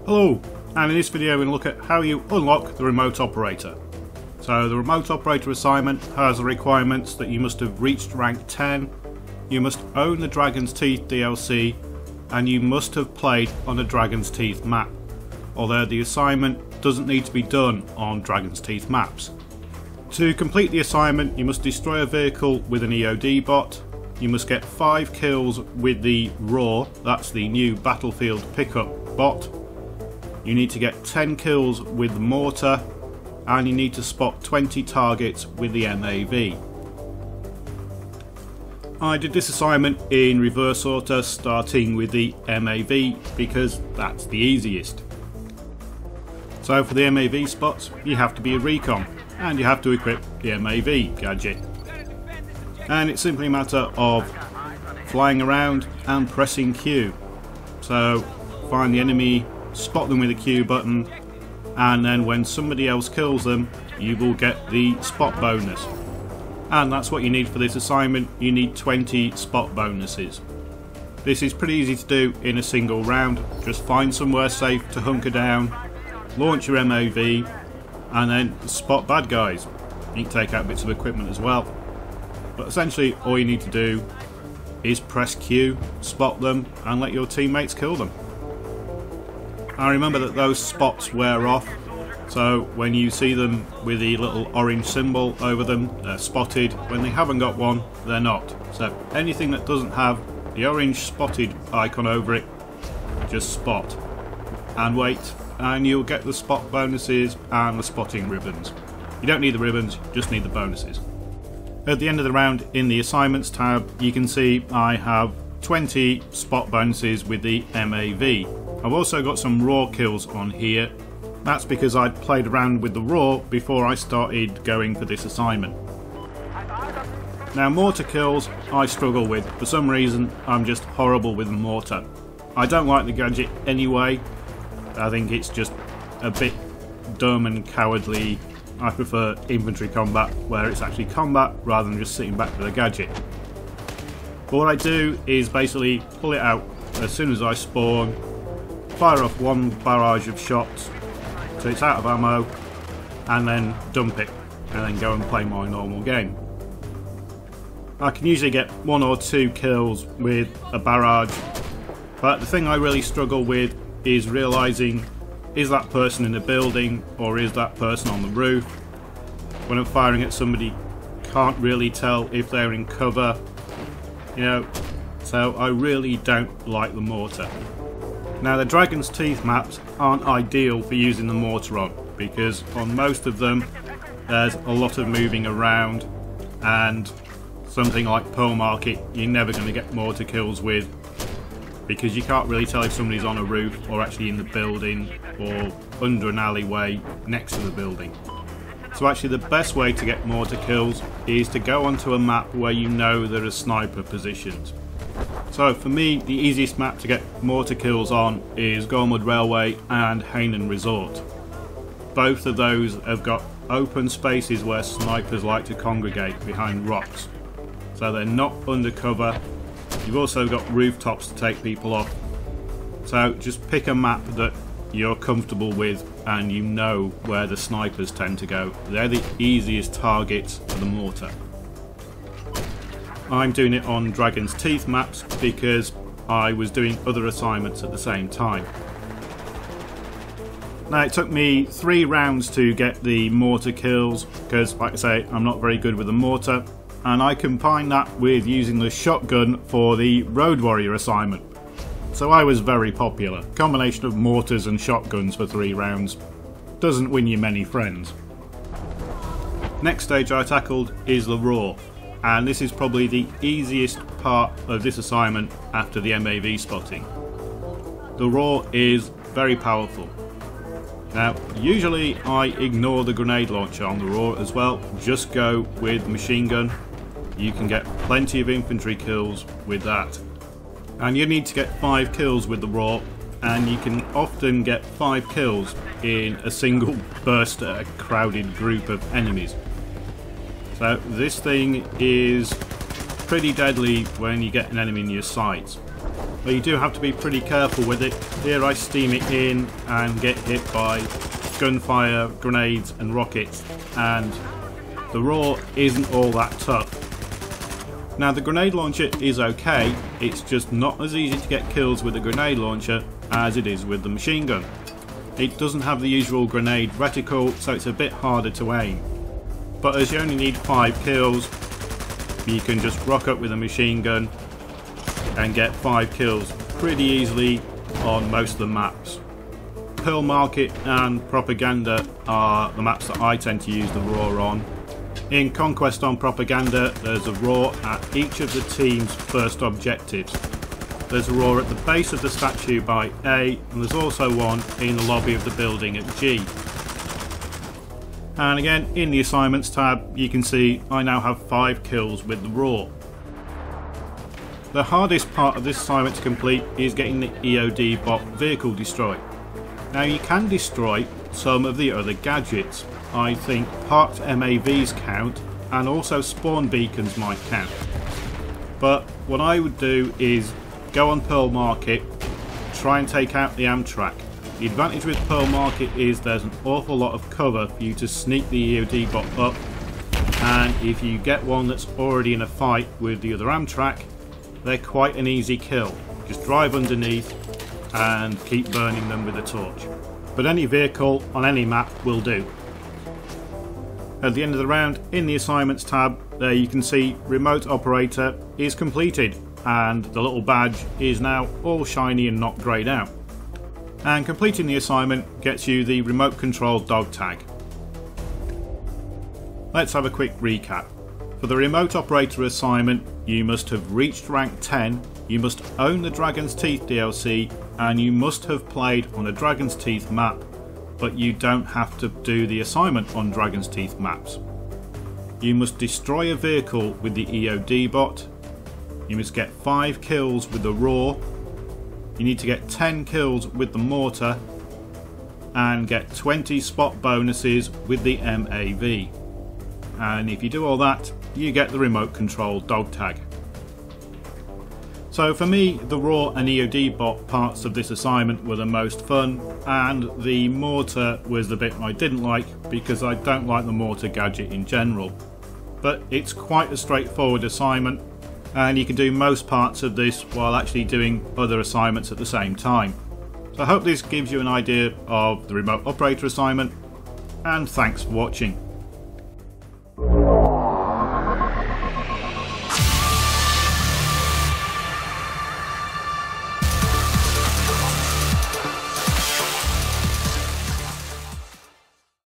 Hello, and in this video we're going to look at how you unlock the remote operator. So the remote operator assignment has the requirements that you must have reached rank 10, you must own the Dragon's Teeth DLC, and you must have played on a Dragon's Teeth map, although the assignment doesn't need to be done on Dragon's Teeth maps. To complete the assignment you must destroy a vehicle with an EOD bot, you must get 5 kills with the Raw, that's the new battlefield pickup bot, you need to get 10 kills with the Mortar, and you need to spot 20 targets with the MAV. I did this assignment in reverse order, starting with the MAV because that's the easiest. So for the MAV spots you have to be a recon and you have to equip the MAV gadget. And it's simply a matter of flying around and pressing Q. So find the enemy, spot them with a Q button, and then when somebody else kills them you will get the spot bonus. And that's what you need for this assignment. You need 20 spot bonuses. This is pretty easy to do in a single round. Just find somewhere safe to hunker down, launch your MAV, and then spot bad guys. You can take out bits of equipment as well. But essentially all you need to do is press Q, spot them, and let your teammates kill them. I remember that those spots wear off, so when you see them with the little orange symbol over them, they're spotted. When they haven't got one, they're not. So anything that doesn't have the orange spotted icon over it, just spot and wait, and you'll get the spot bonuses and the spotting ribbons. You don't need the ribbons, you just need the bonuses. At the end of the round in the assignments tab you can see I have 20 spot bonuses with the MAV. I've also got some raw kills on here. That's because I'd played around with the raw before I started going for this assignment. Now mortar kills I struggle with. For some reason I'm just horrible with mortar. I don't like the gadget anyway. I think it's just a bit dumb and cowardly. I prefer infantry combat where it's actually combat rather than just sitting back with a gadget. But what I do is basically pull it out as soon as I spawn, fire off one barrage of shots so it's out of ammo, and then dump it and then go and play my normal game. I can usually get 1 or 2 kills with a barrage, but the thing I really struggle with is realising, is that person in the building or is that person on the roof? When I'm firing at somebody, can't really tell if they're in cover, you know, so I really don't like the mortar. Now the Dragon's Teeth maps aren't ideal for using the mortar on, because on most of them there's a lot of moving around, and something like Pearl Market you're never going to get mortar kills with, because you can't really tell if somebody's on a roof or actually in the building or under an alleyway next to the building. So actually the best way to get mortar kills is to go onto a map where you know there are sniper positions. So for me the easiest map to get mortar kills on is Gormwood Railway and Hainan Resort. Both of those have got open spaces where snipers like to congregate behind rocks, so they're not undercover. You've also got rooftops to take people off, so just pick a map that you're comfortable with and you know where the snipers tend to go. They're the easiest targets for the mortar. I'm doing it on Dragon's Teeth maps because I was doing other assignments at the same time. Now it took me 3 rounds to get the mortar kills because, like I say, I'm not very good with the mortar, and I combined that with using the shotgun for the Road Warrior assignment. So I was very popular. Combination of mortars and shotguns for 3 rounds doesn't win you many friends. Next stage I tackled is the Raw, and this is probably the easiest part of this assignment after the MAV spotting. The Raw is very powerful. Now usually I ignore the grenade launcher on the Raw as well, just go with machine gun. You can get plenty of infantry kills with that. And you need to get 5 kills with the Raw, and you can often get 5 kills in a single burst at a crowded group of enemies. So this thing is pretty deadly when you get an enemy in your sights. but you do have to be pretty careful with it. Here I steam it in and get hit by gunfire, grenades and rockets, and the raw isn't all that tough. Now the grenade launcher is okay, it's just not as easy to get kills with the grenade launcher as it is with the machine gun. It doesn't have the usual grenade reticle, so it's a bit harder to aim. But as you only need 5 kills, you can just rock up with a machine gun and get 5 kills pretty easily on most of the maps. Pearl Market and Propaganda are the maps that I tend to use the raw on. In Conquest on Propaganda, there's a raw at each of the team's first objectives. There's a raw at the base of the statue by A, and there's also one in the lobby of the building at G. And again, in the assignments tab, you can see I now have 5 kills with the raw. The hardest part of this assignment to complete is getting the EOD bot vehicle destroyed. Now you can destroy some of the other gadgets. I think parked MAVs count, and also spawn beacons might count. But what I would do is go on Pearl Market, try and take out the Amtrak. The advantage with Pearl Market is there's an awful lot of cover for you to sneak the EOD bot up, and if you get one that's already in a fight with the other Amtrak, they're quite an easy kill. Just drive underneath and keep burning them with a torch. But any vehicle on any map will do. At the end of the round, in the assignments tab, there you can see remote operator is completed, and the little badge is now all shiny and not greyed out. And completing the assignment gets you the remote control dog tag. Let's have a quick recap. For the remote operator assignment, you must have reached rank 10, you must own the Dragon's Teeth DLC, and you must have played on a Dragon's Teeth map, but you don't have to do the assignment on Dragon's Teeth maps. You must destroy a vehicle with the EOD bot, you must get 5 kills with the raw, you need to get 10 kills with the mortar, and get 20 spot bonuses with the MAV. And if you do all that, you get the remote control dog tag. So for me, the raw and EOD bot parts of this assignment were the most fun, and the mortar was the bit I didn't like because I don't like the mortar gadget in general. But it's quite a straightforward assignment, and you can do most parts of this while actually doing other assignments at the same time. So I hope this gives you an idea of the remote operator assignment, and thanks for watching.